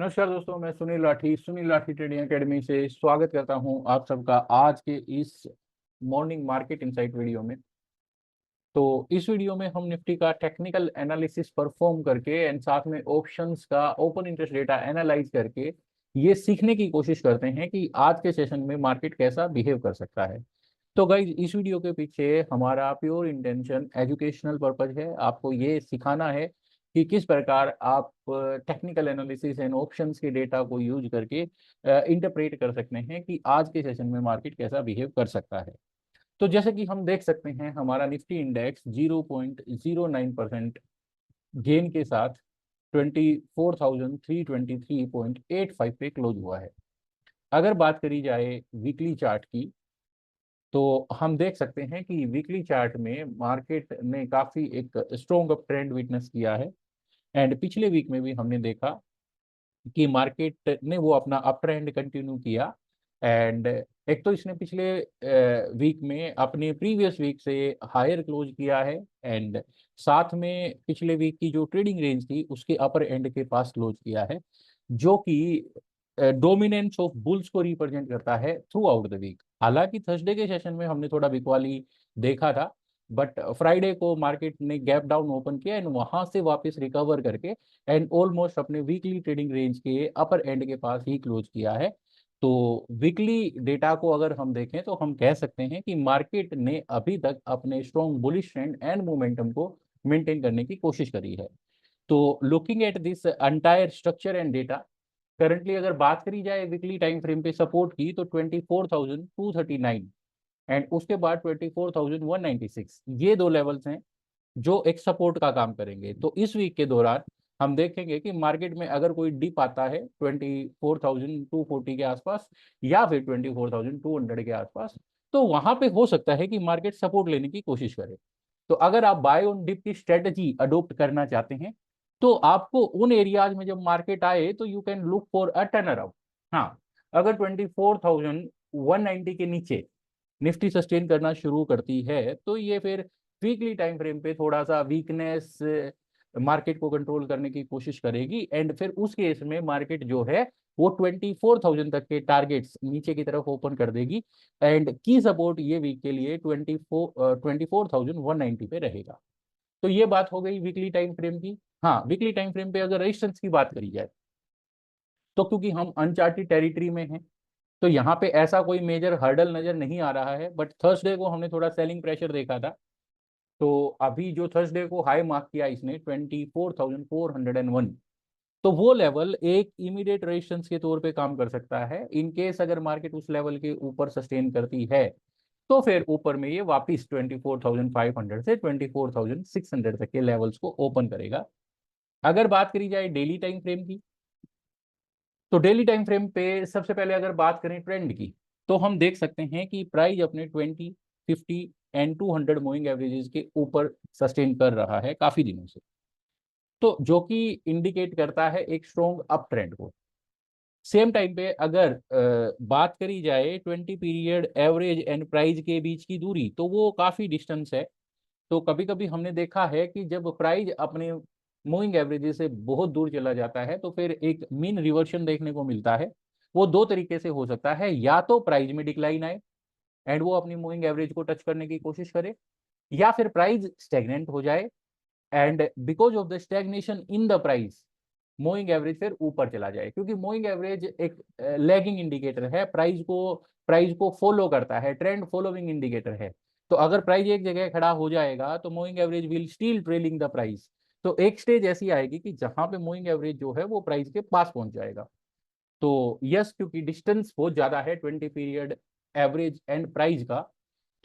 नमस्कार दोस्तों, मैं सुनील लाठी ट्रेडिंग एकेडमी से स्वागत करता हूं आप सबका आज के इस मॉर्निंग मार्केट इनसाइट वीडियो में। तो इस वीडियो में हम निफ्टी का टेक्निकल एनालिसिस परफॉर्म करके एंड साथ में ऑप्शंस का ओपन इंटरेस्ट डेटा एनालाइज करके ये सीखने की कोशिश करते हैं कि आज के सेशन में मार्केट कैसा बिहेव कर सकता है। तो गाइज, इस वीडियो के पीछे हमारा प्योर इंटेंशन एजुकेशनल पर्पज है। आपको ये सिखाना है कि किस प्रकार आप टेक्निकल एनालिसिस एंड ऑप्शंस के डेटा को यूज करके इंटरप्रेट कर सकते हैं कि आज के सेशन में मार्केट कैसा बिहेव कर सकता है। तो जैसे कि हम देख सकते हैं, हमारा निफ्टी इंडेक्स 0.09% गेन के साथ 24,323.85 पे क्लोज हुआ है। अगर बात करी जाए वीकली चार्ट की, तो हम देख सकते हैं कि वीकली चार्ट में मार्केट ने काफी एक स्ट्रॉन्ग अप ट्रेंड विटनेस किया है। एंड पिछले वीक में भी हमने देखा कि मार्केट ने वो अपना अप ट्रेंड कंटिन्यू किया। एंड एक तो इसने पिछले वीक में अपने प्रीवियस वीक से हायर क्लोज किया है। एंड साथ में पिछले वीक की जो ट्रेडिंग रेंज थी उसके अपर एंड के पास क्लोज किया है, जो कि डोमिनेंस ऑफ बुल्स को रिप्रेजेंट करता है थ्रू आउट द वीक। हालांकि थर्सडे के सेशन में हमने थोड़ा बिकवाली देखा था, बट फ्राइडे को मार्केट ने गैप डाउन ओपन किया एंड वहां से वापस रिकवर करके एंड ऑलमोस्ट अपने वीकली ट्रेडिंग रेंज के अपर एंड के पास ही क्लोज किया है। तो वीकली डेटा को अगर हम देखें तो हम कह सकते हैं कि मार्केट ने अभी तक अपने strong bullish trend and momentum को मेंटेन करने की कोशिश करी है। तो looking at this entire structure and data, currently अगर बात करी जाए वीकली टाइम फ्रेम पे सपोर्ट की तो 24,239 एंड उसके बाद 24,196, ये दो लेवल्स हैं जो एक सपोर्ट का काम करेंगे। तो इस वीक के दौरान हम देखेंगे कि मार्केट में अगर कोई डिप आता है 24,240 के आसपास या फिर 24,200 के आसपास, तो वहां पे हो सकता है कि मार्केट सपोर्ट लेने की कोशिश करे। तो अगर आप बाय ऑन डिप की स्ट्रेटजी अडोप्ट करना चाहते हैं तो आपको उन एरियाज में जब मार्केट आए तो you can look for a turn around. हाँ, अगर 24,190 के नीचे निफ्टी सस्टेन करना शुरू करती है तो ये फिर वीकली टाइम फ्रेम पे थोड़ा सा वीकनेस मार्केट को कंट्रोल करने की कोशिश करेगी। एंड फिर उस केस में मार्केट जो है वो 24,000 तक के टारगेट्स नीचे की तरफ ओपन कर देगी। एंड की सपोर्ट ये वीक के लिए 24,190 पे रहेगा। तो ये बात हो गई वीकली टाइम फ्रेम की। हाँ, वीकली टाइम फ्रेम पे अगर रेजिस्टेंस की बात करी जाए तो क्योंकि हम अनचार्टेड टेरिटरी में हैं तो यहाँ पे ऐसा कोई मेजर हर्डल नजर नहीं आ रहा है। बट थर्सडे को हमने थोड़ा सेलिंग प्रेशर देखा था। तो अभी जो थर्सडे को हाई मार्क किया इसने 24,401, तो वो लेवल एक इमीडिएट रेजिस्टेंस के तौर पे काम कर सकता है। इन केस अगर मार्केट उस लेवल के ऊपर सस्टेन करती है तो फिर ऊपर में ये वापिस 24,500 से 24,600 तक के लेवल्स को ओपन करेगा। अगर बात करी जाए डेली टाइम फ्रेम की, तो डेली टाइम फ्रेम पे सबसे पहले अगर बात करें ट्रेंड की, तो हम देख सकते हैं कि प्राइस अपने 20, 50 एंड 200 मूविंग एवरेजेस के ऊपर सस्टेन कर रहा है काफी दिनों से, तो जो कि इंडिकेट करता है एक स्ट्रॉन्ग अप ट्रेंड को। सेम टाइम पे अगर बात करी जाए 20 पीरियड एवरेज एंड प्राइस के बीच की दूरी, तो वो काफी डिस्टेंस है। तो कभी कभी हमने देखा है कि जब प्राइस अपने मूविंग एवरेजेस से बहुत दूर चला जाता है तो फिर एक मीन रिवर्शन देखने को मिलता है। वो दो तरीके से हो सकता है, या तो प्राइस में डिक्लाइन आए एंड वो अपनी मूविंग एवरेज को टच करने की कोशिश करे, या फिर प्राइस स्टेगनेंट हो जाए and because of the stagnation in the price moving average फिर ऊपर चला जाए। क्योंकि मूविंग एवरेज एक लैगिंग इंडिकेटर है, प्राइस को फॉलो करता है, ट्रेंड फॉलोइंग इंडिकेटर है। तो अगर प्राइस एक जगह खड़ा हो जाएगा तो moving average will still trailing the price. तो एक स्टेज ऐसी आएगी कि जहां पे मूविंग एवरेज जो है वो प्राइस के पास पहुंच जाएगा। तो यस, क्योंकि डिस्टेंस बहुत ज्यादा है 20 पीरियड एवरेज एंड प्राइस का,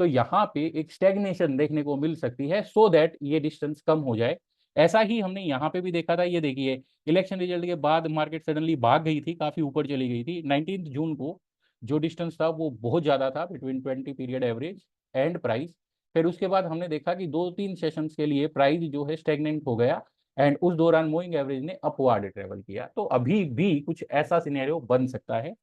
तो यहाँ पे एक स्टेगनेशन देखने को मिल सकती है सो दैट ये डिस्टेंस कम हो जाए। ऐसा ही हमने यहाँ पे भी देखा था। ये देखिए, इलेक्शन रिजल्ट के बाद मार्केट सडनली भाग गई थी, काफी ऊपर चली गई थी 19 जून को। जो डिस्टेंस था वो बहुत ज्यादा था between 20 period average and price. फिर उसके बाद हमने देखा कि 2-3 सेशंस के लिए प्राइस जो है स्टेगनेंट हो गया एंड उस दौरान मूविंग एवरेज ने अपवार्ड ट्रेवल किया। तो अभी भी कुछ ऐसा सिनेरियो बन सकता है।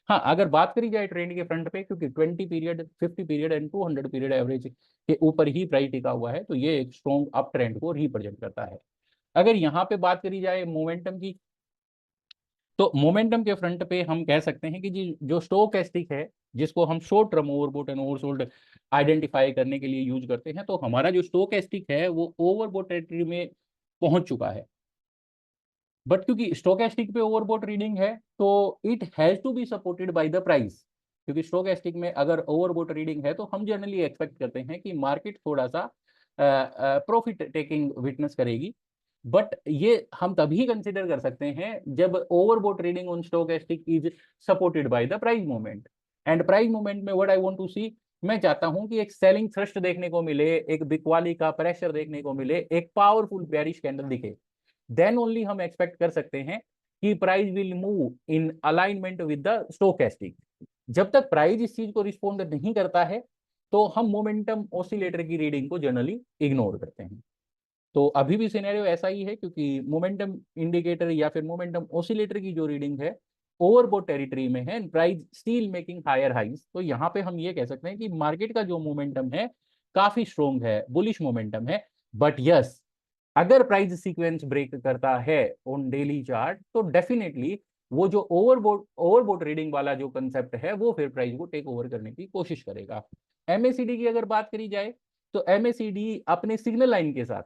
हाँ, अगर बात करी जाए ट्रेंड के फ्रंट पे, क्योंकि 20 period, 50 period and 200 period average के ऊपर ही प्राइस टिका हुआ है, तो ये एक स्ट्रॉन्ग अप ट्रेंड को रिप्रेजेंट करता है। अगर यहाँ पे बात करी जाए मोमेंटम की, तो मोमेंटम के फ्रंट पे हम कह सकते हैं कि जी जो स्टोकेस्टिक है, जिसको हम short term overbought and oversold identify करने के लिए यूज करते हैं, तो हमारा जो स्टोकेस्टिक है वो ओवरबॉट टेरिटरी में पहुंच चुका है। बट क्योंकि स्टोकेस्टिक पे ओवरबॉट रीडिंग है तो it has to be supported by the price, क्योंकि स्टोकेस्टिक में अगर ओवरबॉट रीडिंग है तो हम जनरली एक्सपेक्ट करते हैं कि मार्केट थोड़ा सा प्रॉफिट टेकिंग विटनेस करेगी। बट ये हम तभी कंसिडर कर सकते हैं जब overbought reading on stochastic is supported by the price movement. And price movement में व्हाट आई वांट टू सी, मैं चाहता हूं कि एक सेलिंग थ्रस्ट देखने को मिले, एक बिकवाली का प्रेशर देखने को मिले, एक पावरफुल बेयरिश कैंडल दिखे, देन ओनली हम एक्सपेक्ट कर सकते हैं कि price will move in alignment with the stochastic. जब तक प्राइस इस चीज को रिस्पॉन्ड नहीं करता है तो हम मोमेंटम ऑसिलेटर की रीडिंग को जनरली इग्नोर करते हैं। तो अभी भी सिनेरियो ऐसा ही है, क्योंकि मोमेंटम इंडिकेटर या फिर मोमेंटम ऑसिलेटर की जो रीडिंग है ओवरबॉट टेरिटरी में है, price still making higher highs. तो यहाँ पे हम ये कह सकते हैं कि मार्केट का जो मोमेंटम है काफी स्ट्रोंग है, बुलिश मोमेंटम है। बट यस, अगर प्राइस सीक्वेंस ब्रेक करता है ऑन डेली चार्ट तो डेफिनेटली वो जो ओवरबॉट रीडिंग वाला जो कंसेप्ट है वो फिर प्राइस को टेक ओवर करने की कोशिश करेगा। एमएसीडी की अगर बात करी जाए तो एमएसीडी अपने सिग्नल लाइन के साथ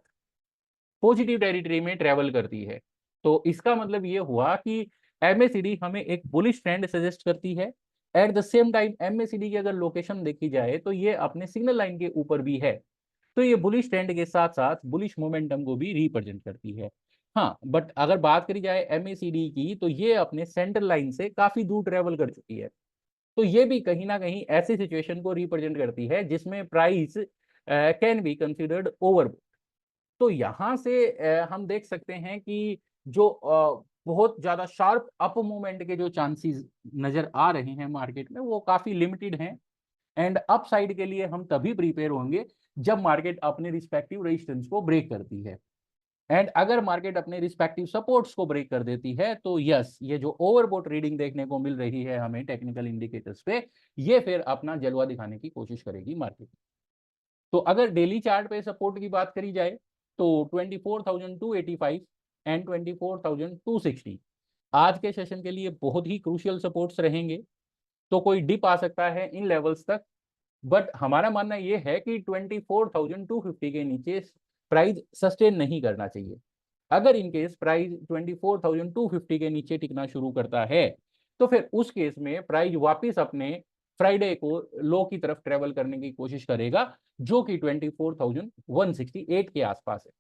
पॉजिटिव टेरिटरी में ट्रेवल करती है। तो इसका मतलब ये हुआ कि एमएसीडी हमें एक बुलिश ट्रेंड सजेस्ट करती है। At the same time MACD की अगर लोकेशन देखी जाए तो ये अपने सिग्नल लाइन के ऊपर भी है, तो ये बुलिश ट्रेंड के साथ साथ बुलिश मोमेंटम को भी रिप्रेजेंट करती है। हाँ, बट अगर बात करी जाए एमएसीडी की तो ये अपने सेंट्रल लाइन से काफी दूर ट्रेवल कर चुकी है। तो ये भी कहीं ना कहीं ऐसी सिचुएशन को रिप्रेजेंट करती है जिसमें price can be considered over. तो यहाँ से हम देख सकते हैं कि जो बहुत ज्यादा शार्प अप मूवमेंट के जो चांसेस नजर आ रहे हैं मार्केट में वो काफी लिमिटेड हैं। एंड अप साइड के लिए हम तभी प्रिपेयर होंगे जब मार्केट अपने रिस्पेक्टिव रेजिस्टेंस को ब्रेक करती है। एंड अगर मार्केट अपने रिस्पेक्टिव सपोर्ट्स को ब्रेक कर देती है तो यस, ये जो ओवरबॉट रीडिंग देखने को मिल रही है हमें टेक्निकल इंडिकेटर्स पे, ये फिर अपना जलवा दिखाने की कोशिश करेगी मार्केट। तो अगर डेली चार्ट पे सपोर्ट की बात करी जाए तो 24,285 एंड 24,260 आज के सेशन के लिए बहुत ही क्रूशियल सपोर्ट्स रहेंगे। तो कोई डिप आ सकता है इन लेवल्स तक, बट हमारा मानना यह है कि 24,250 के नीचे प्राइस सस्टेन नहीं करना चाहिए। अगर इनकेस प्राइस 24,250 के नीचे टिकना शुरू करता है तो फिर उस केस में प्राइस वापस अपने फ्राइडे को लो की तरफ ट्रेवल करने की कोशिश करेगा, जो कि 24,168 के आसपास है।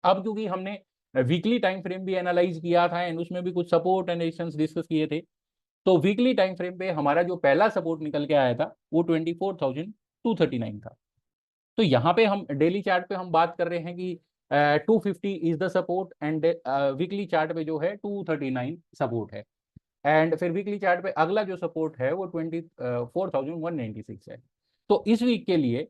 अब क्योंकि हमने वीकली टाइम फ्रेम भी एनालाइज किया था एंड उसमें भी कुछ सपोर्ट एंड रेजिस्टेंस डिस्कस किए थे, तो वीकली टाइम फ्रेम पे हमारा जो पहला सपोर्ट निकल के आया था वो 24,239 था। तो यहाँ पे हम डेली चार्ट पे हम बात कर रहे हैं कि 250 is the support and weekly chart पे जो है 239 सपोर्ट है। एंड फिर वीकली चार्ट पे अगला जो सपोर्ट है वो 24,196 है। तो इस वीक के लिए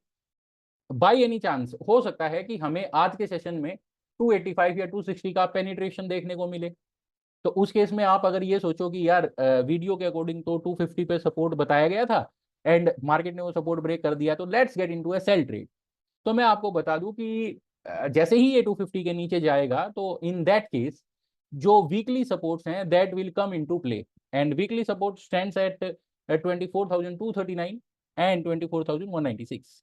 बाय एनी चांस हो सकता है कि हमें आज के सेशन में 285 या 260 का पेनिट्रेशन देखने को मिले। तो उस केस में आप अगर ये सोचो कि यार वीडियो के अकॉर्डिंग तो 250 पे सपोर्ट बताया गया था एंड मार्केट ने वो सपोर्ट ब्रेक कर दिया, तो let's get into a sell trade. तो मैं आपको बता दूं कि जैसे ही ये 250 के नीचे जाएगा तो इन दैट केस जो वीकली सपोर्ट्स हैं that will come into play. And weekly support stands eight 24,239 and 24,196।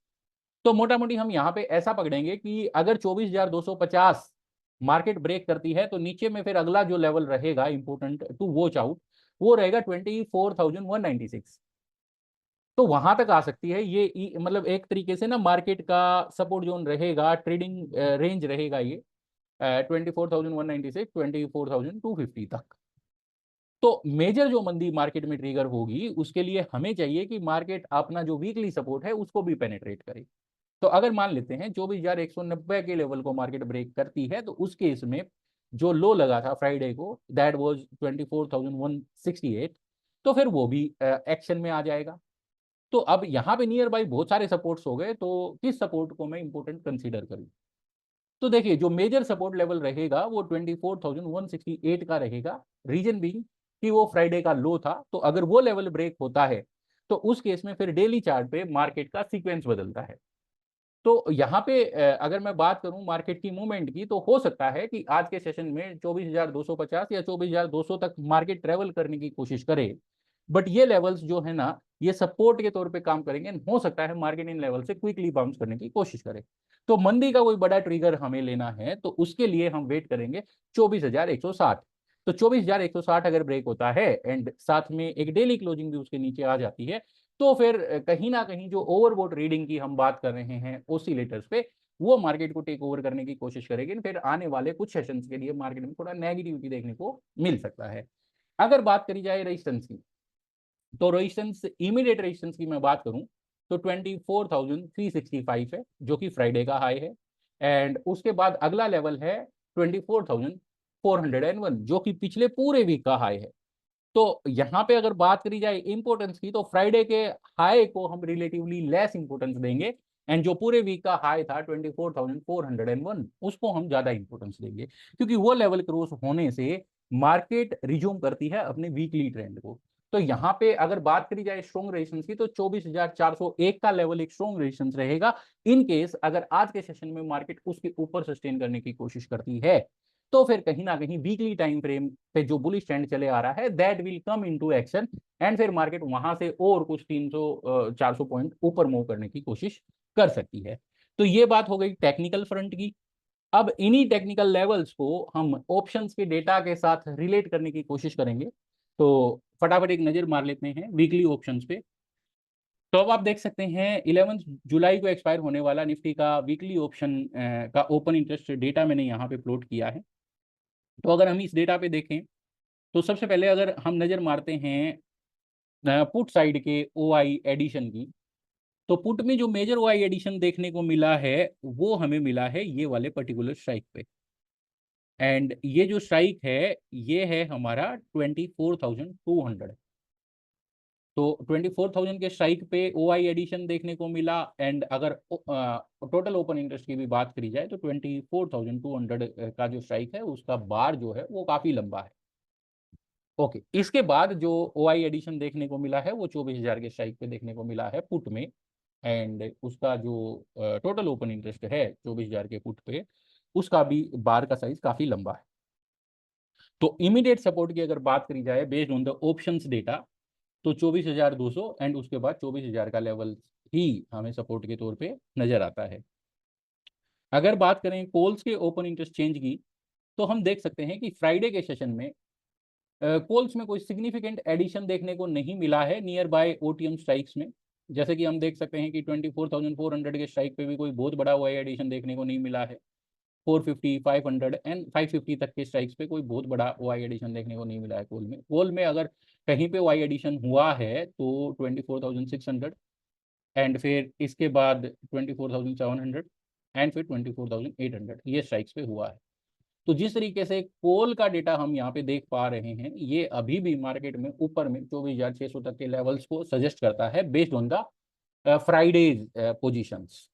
तो मोटा मोटी हम यहाँ पे ऐसा पकड़ेंगे कि अगर 24,250 मार्केट ब्रेक करती है तो नीचे में फिर अगला जो लेवल रहेगा इंपोर्टेंट टू वॉच आउट वो रहेगा 24,196। तो वहां तक आ सकती है ये मतलब एक तरीके से ना मार्केट का सपोर्ट जोन रहेगा, ट्रेडिंग रेंज रहेगा ये 24,196 24,250 तक। तो मेजर जो मंदी मार्केट में ट्रिगर होगी उसके लिए हमें चाहिए कि मार्केट अपना जो वीकली सपोर्ट है उसको भी पेनिट्रेट करे। तो अगर मान लेते हैं 24,190 के लेवल को मार्केट ब्रेक करती है तो उस केस में जो लो लगा था फ्राइडे को दैट वाज 24,168, तो फिर वो भी एक्शन में आ जाएगा। तो अब यहाँ पे नियर बाई बहुत सारे सपोर्ट्स हो गए, तो किस सपोर्ट को मैं इंपोर्टेंट कंसीडर करूँ? तो देखिए जो मेजर सपोर्ट लेवल रहेगा वो 24,168 का रहेगा। रीजन भी कि वो फ्राइडे का लो था, तो अगर वो लेवल ब्रेक होता है तो उस केस में फिर डेली चार्ट पे मार्केट का सीक्वेंस बदलता है। तो यहाँ पे अगर मैं बात करूं मार्केट की मूवमेंट की, तो हो सकता है कि आज के सेशन में 24,250 या 24,200 तक मार्केट ट्रेवल करने की कोशिश करे। बट ये लेवल्स जो है ना, ये सपोर्ट के तौर पे काम करेंगे। हो सकता है मार्केट इन लेवल से क्विकली बाउंस करने की कोशिश करे। तो मंदी का कोई बड़ा ट्रिगर हमें लेना है तो उसके लिए हम वेट करेंगे 24,160। तो 24,160 अगर ब्रेक होता है एंड साथ में एक डेली क्लोजिंग भी उसके नीचे आ जाती है, तो फिर कहीं ना कहीं जो ओवरबॉट रीडिंग की हम बात कर रहे हैं ओसिलेटर्स पे, वो मार्केट को टेक ओवर करने की कोशिश करेगी। फिर आने वाले कुछ सेशंस के लिए मार्केट में थोड़ा नेगेटिविटी देखने को मिल सकता है। अगर बात करी जाए रेजिस्टेंस की, तो रेजिस्टेंस, इमीडिएट रेजिस्टेंस की मैं बात करूं तो 24,365 है, जो कि फ्राइडे का हाई है। एंड उसके बाद अगला लेवल है 24,401, जो कि पिछले पूरे वीक का हाई है। तो यहाँ पे अगर बात करी जाए इंपोर्टेंस की, तो फ्राइडे के हाई को हम रिलेटिवली लेस इंपोर्टेंस देंगे एंड जो पूरे वीक का हाई था 24,401, उसको हम ज्यादा इंपोर्टेंस देंगे, क्योंकि वो लेवल क्रॉस होने से मार्केट रिज्यूम करती है अपने वीकली ट्रेंड को। तो यहाँ पे अगर बात करी जाए स्ट्रॉन्ग रेजिस्टेंस की, तो 24,401 का लेवल एक स्ट्रॉन्ग रेजिस्टेंस रहेगा। इन केस अगर आज के सेशन में मार्केट उसके ऊपर सस्टेन करने की कोशिश करती है, तो फिर कहीं ना कहीं वीकली टाइम फ्रेम पे जो बुलिश ट्रेंड चले आ रहा है, that will come into action and फिर मार्केट वहां से और कुछ 300 400 पॉइंट ऊपर मूव करने की कोशिश कर सकती है। तो ये बात हो गई टेक्निकल फ्रंट की। अब इन्हीं टेक्निकल लेवल्स को हम ऑप्शंस के डेटा के साथ रिलेट करने की कोशिश करेंगे। तो फटाफट एक नजर मार लेते हैं वीकली ऑप्शंस पे। तो अब आप देख सकते हैं 11 जुलाई को एक्सपायर होने वाला निफ्टी का वीकली ऑप्शन का ओपन इंटरेस्ट डेटा मैंने यहाँ पे प्लॉट किया है। तो अगर हम इस डेटा पे देखें, तो सबसे पहले अगर हम नजर मारते हैं पुट साइड के ओ आई एडिशन की, तो पुट में जो मेजर ओ आई एडिशन देखने को मिला है, वो हमें मिला है ये वाले पर्टिकुलर स्ट्राइक पे। एंड ये जो स्ट्राइक है, ये है हमारा 24,200। तो 24,000 के स्ट्राइक पे ओ आई एडिशन देखने को मिला। एंड अगर टोटल ओपन इंटरेस्ट की भी बात करी जाए, तो 24,200 का जो स्ट्राइक है, उसका बार जो है वो काफी लंबा है। ओके, इसके बाद जो ओ आई एडिशन देखने को मिला है, वो 24,000 के स्ट्राइक पे देखने को मिला है पुट में। एंड उसका जो टोटल ओपन इंटरेस्ट है 24,000 के पुट पे, उसका भी बार का साइज काफी लंबा है। तो इमीडिएट सपोर्ट की अगर बात करी जाए based on the options data, तो 24,200 एंड उसके बाद 24,000 का लेवल ही हमें सपोर्ट के तौर पे नजर आता है। अगर बात करें कॉल्स के ओपन इंटरेस्ट चेंज की, तो हम देख सकते हैं कि फ्राइडे के सेशन में कॉल्स में कोई सिग्निफिकेंट एडिशन देखने को नहीं मिला है नियर बाय ओटीएम स्ट्राइक्स में। जैसे कि हम देख सकते हैं कि 24,400 के स्ट्राइक पे भी कोई बहुत बड़ा हुआ एडिशन देखने को नहीं मिला है। 450, 500 एंड 550 तक के स्ट्राइक्स पे कोई बहुत बड़ा वाई एडिशन देखने को नहीं मिला है कॉल में अगर कहीं पे वाई एडिशन हुआ है तो 24,600 एंड फिर इसके बाद 24,700 एंड फिर 24,800, ये स्ट्राइक्स पे हुआ है। तो जिस तरीके से कोल का डेटा हम यहाँ पे देख पा रहे हैं, ये अभी भी मार्केट में ऊपर में 24,600 तक के लेवल्स को सजेस्ट करता है based on the Friday's positions.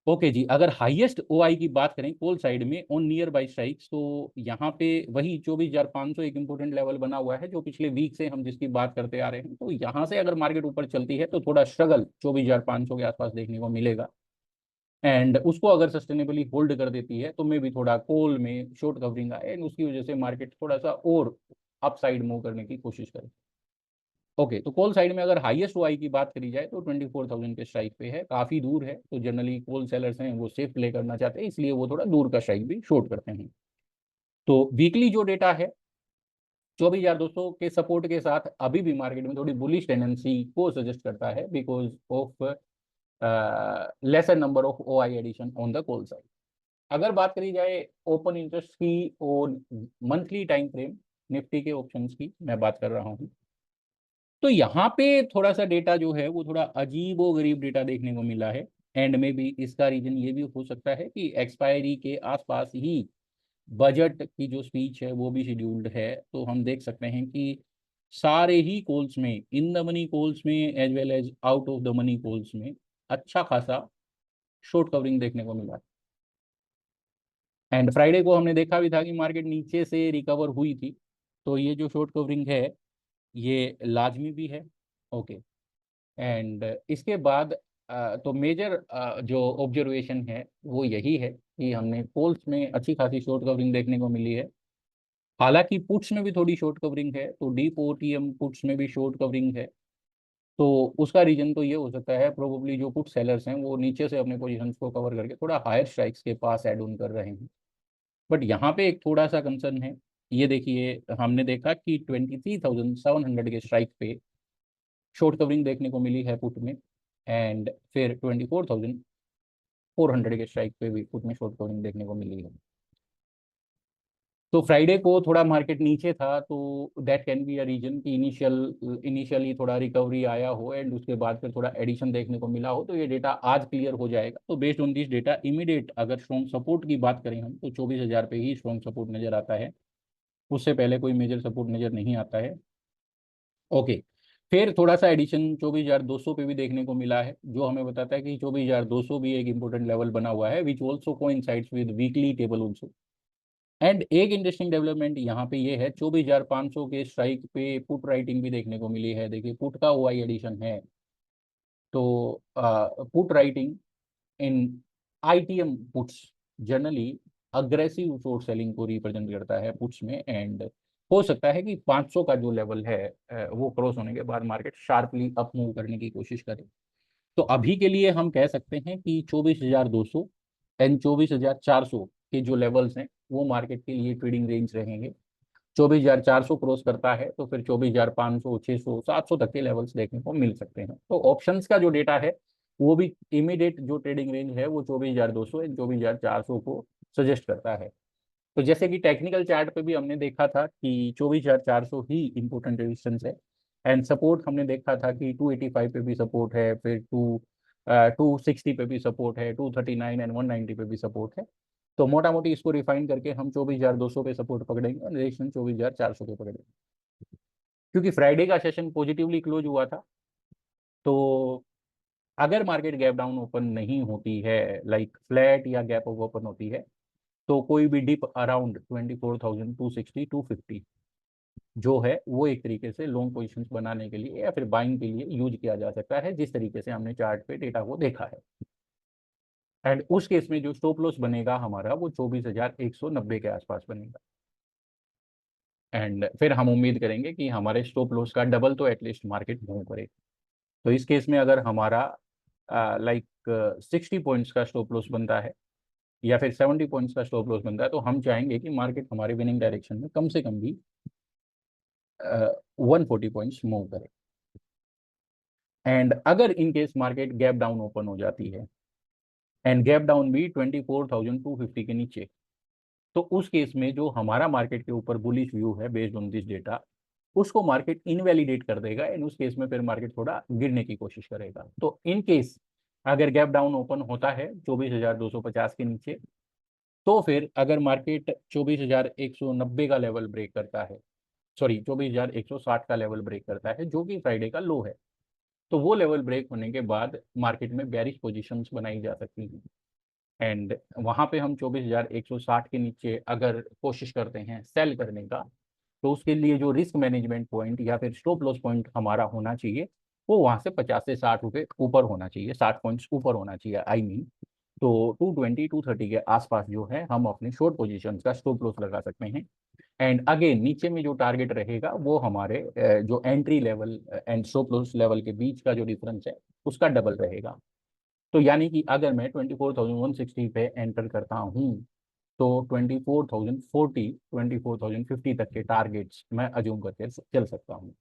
Okay जी, अगर हाईएस्ट ओआई की बात करें कोल साइड में ऑन नियर बाई स्ट्राइक्स, तो यहाँ पे वही 24,500 एक इंपॉर्टेंट लेवल बना हुआ है, जो पिछले वीक से हम जिसकी बात करते आ रहे हैं। तो यहाँ से अगर मार्केट ऊपर चलती है, तो थोड़ा स्ट्रगल 24,500 के आसपास देखने को मिलेगा। एंड उसको अगर सस्टेनेबली होल्ड कर देती है, तो मे भी थोड़ा कोल में शॉर्ट कवरिंग आए एंड उसकी वजह से मार्केट थोड़ा सा और अपसाइड मूव करने की कोशिश करे। ओके, तो कॉल साइड में अगर हाईएस्ट ओआई की बात करी जाए, तो 24,000 के स्ट्राइक पे है, काफी दूर है। तो जनरली कॉल सेलर्स हैं वो सेफ प्ले करना चाहते हैं, इसलिए वो थोड़ा दूर का स्ट्राइक भी शॉर्ट करते हैं। तो वीकली जो डेटा है 24,200 के सपोर्ट के साथ अभी भी मार्केट में थोड़ी बुलिश टेंडेंसी को सजेस्ट करता है, because of lesser number of OI addition on the call side. अगर बात करी जाए ओपन इंटरेस्ट की और मंथली टाइम फ्रेम निफ्टी के ऑप्शंस की मैं बात कर रहा हूँ, तो यहाँ पे थोड़ा सा डेटा जो है वो थोड़ा अजीब व गरीब डेटा देखने को मिला है। एंड में भी इसका रीजन ये भी हो सकता है कि एक्सपायरी के आसपास ही बजट की जो स्पीच है वो भी शेड्यूल्ड है। तो हम देख सकते हैं कि सारे ही कॉल्स में, इन द मनी कॉल्स में as well as out of the money calls में अच्छा खासा शॉर्ट कवरिंग देखने को मिला। एंड फ्राइडे को हमने देखा भी था कि मार्केट नीचे से रिकवर हुई थी। तो ये जो शॉर्ट कवरिंग है, ये लाजमी भी है। ओके, एंड इसके बाद तो मेजर जो ऑब्जर्वेशन है वो यही है कि हमने कॉल्स में अच्छी खासी शॉर्ट कवरिंग देखने को मिली है। हालांकि पुट्स में भी थोड़ी शॉर्ट कवरिंग है, तो डीप ओटीएम पुट्स में भी शॉर्ट कवरिंग है। तो उसका रीजन तो ये हो सकता है, प्रोबेबली जो पुट सेलर्स हैं वो नीचे से अपने पोजीशंस को कवर करके थोड़ा हायर स्ट्राइक्स के पास ऐड ऑन कर रहे हैं। बट यहाँ पे एक थोड़ा सा कंसर्न है। ये देखिए, हमने देखा कि 23,700 के स्ट्राइक पे शॉर्ट कवरिंग देखने को मिली है पुट में, एंड फिर 24,400 के स्ट्राइक पे भी पुट में शॉर्ट कवरिंग देखने को मिली है। तो फ्राइडे को थोड़ा मार्केट नीचे था, तो that can be a reason कि इनिशियली थोड़ा रिकवरी आया हो एंड उसके बाद फिर थोड़ा एडिशन देखने को मिला हो। तो ये डेटा आज क्लियर हो जाएगा। तो based on this data immediate अगर स्ट्रॉन्ग सपोर्ट की बात करें हम, तो 24,000 पे ही स्ट्रॉन्ग सपोर्ट नजर आता है, उससे पहले कोई मेजर सपोर्ट नजर नहीं आता है। ओके, फिर थोड़ा सा एडिशन 24,200 पे भी देखने को मिला है, जो हमें बताता है कि 24,200 भी एक इंपॉर्टेंट लेवल बना हुआ है, which also coincides with weekly table also. And एक इंटरेस्टिंग डेवलपमेंट यहाँ पे ये है, 24,500 के स्ट्राइक पे पुट राइटिंग भी देखने को मिली है। देखिए, पुट का ओआई एडिशन है, तो put writing in ITM puts generally aggressive short selling को रिप्रेजेंट करता है पुट्स में। एंड हो सकता है कि 500 का जो लेवल है वो क्रॉस होने के बाद मार्केट शार्पली अप मूव करने की कोशिश करे। तो अभी के लिए हम कह सकते हैं कि 24,200 एंड 24,400 के जो लेवल्स हैं वो मार्केट के लिए ट्रेडिंग रेंज रहेंगे। 24,400 क्रॉस करता है तो फिर 24,500, 600, 700 तक के लेवल्स देखने को मिल सकते हैं। तो ऑप्शंस का जो डेटा है वो भी इमीडिएट जो ट्रेडिंग रेंज है वो 24,200 एंड 24,400 को सजेस्ट करता है। तो जैसे कि टेक्निकल चार्ट पे भी हमने देखा था कि 24,400 ही इंपॉर्टेंट रेजिस्टेंस है, एंड सपोर्ट हमने देखा था कि 285 पे भी सपोर्ट है, फिर 260 पे भी सपोर्ट है, 239 एंड 190 पे भी सपोर्ट है। तो मोटा मोटी इसको रिफाइन करके हम 24,200 पे सपोर्ट पकड़ेंगे और रेजिस्टेंस 24,400 पे पकड़ेंगे। क्योंकि फ्राइडे का सेशन पॉजिटिवली क्लोज हुआ था, तो अगर मार्केट गैप डाउन ओपन नहीं होती है, लाइक फ्लैट या गैप अप ओपन होती है, तो कोई भी डिप अराउंड 24,260 250 जो है वो एक तरीके से लॉन्ग पोजीशंस बनाने के लिए या फिर बाइंग के लिए यूज किया जा सकता है, जिस तरीके से हमने चार्ट पे डेटा को देखा है। एंड उस केस में जो स्टॉप लॉस बनेगा हमारा वो 24,190 के आसपास बनेगा। एंड फिर हम उम्मीद करेंगे कि हमारे स्टॉप लॉस का डबल तो एटलीस्ट मार्केट मूव करे। तो इस केस में अगर हमारा लाइक 60 पॉइंट्स का स्टॉप लॉस बनता है या फिर 70 पॉइंट्स का स्टॉप लॉस बनता है, तो हम चाहेंगे कि मार्केट हमारे विनिंग डायरेक्शन में कम से कम भी 140 पॉइंट्स मूव करे। एंड अगर in case market gap down open हो जाती है एंड गैप डाउन भी 24,250 के नीचे, तो उस केस में जो हमारा मार्केट के ऊपर बुलिश व्यू है बेस्ड ऑन दिस डेटा, उसको मार्केट इनवैलिडेट कर देगा एंड उस केस में फिर मार्केट थोड़ा गिरने की कोशिश करेगा। तो इन केस अगर गैप डाउन ओपन होता है 24,250 के नीचे, तो फिर अगर मार्केट 24,190 का लेवल ब्रेक करता है, सॉरी 24,160 का लेवल ब्रेक करता है जो कि फ्राइडे का लो है, तो वो लेवल ब्रेक होने के बाद मार्केट में बेरिश पोजीशंस बनाई जा सकती हैं। एंड वहां पे हम 24,160 के नीचे अगर कोशिश करते हैं सेल करने का, तो उसके लिए जो रिस्क मैनेजमेंट पॉइंट या फिर स्टॉप लॉस पॉइंट हमारा होना चाहिए वो वहां से 50 से 60 रुपये ऊपर होना चाहिए, 60 पॉइंट्स ऊपर होना चाहिए आई मीन। तो 220 230 के आसपास जो है हम अपने शॉर्ट पोजीशन का स्टॉप लॉस लगा सकते हैं। एंड अगेन नीचे में जो टारगेट रहेगा वो हमारे जो entry level and stop loss level के बीच का जो डिफरेंस है उसका डबल रहेगा। तो यानी कि अगर मैं 24,160 पे एंटर करता हूँ, तो 24,040 24,050 तक के टारगेट्स मैं अज्यूम करके चल सकता हूँ।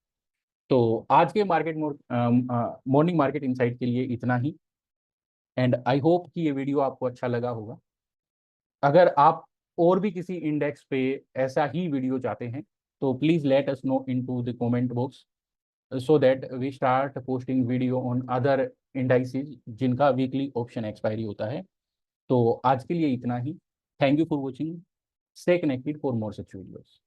तो आज के मार्केट मॉर्निंग मार्केट इनसाइट के लिए इतना ही। एंड आई होप कि ये वीडियो आपको अच्छा लगा होगा। अगर आप और भी किसी इंडेक्स पे ऐसा ही वीडियो चाहते हैं, तो please let us know into the comment box, so that we start posting video on other indices जिनका वीकली ऑप्शन एक्सपायरी होता है। तो आज के लिए इतना ही। Thank you for watching. Stay connected for more such videos.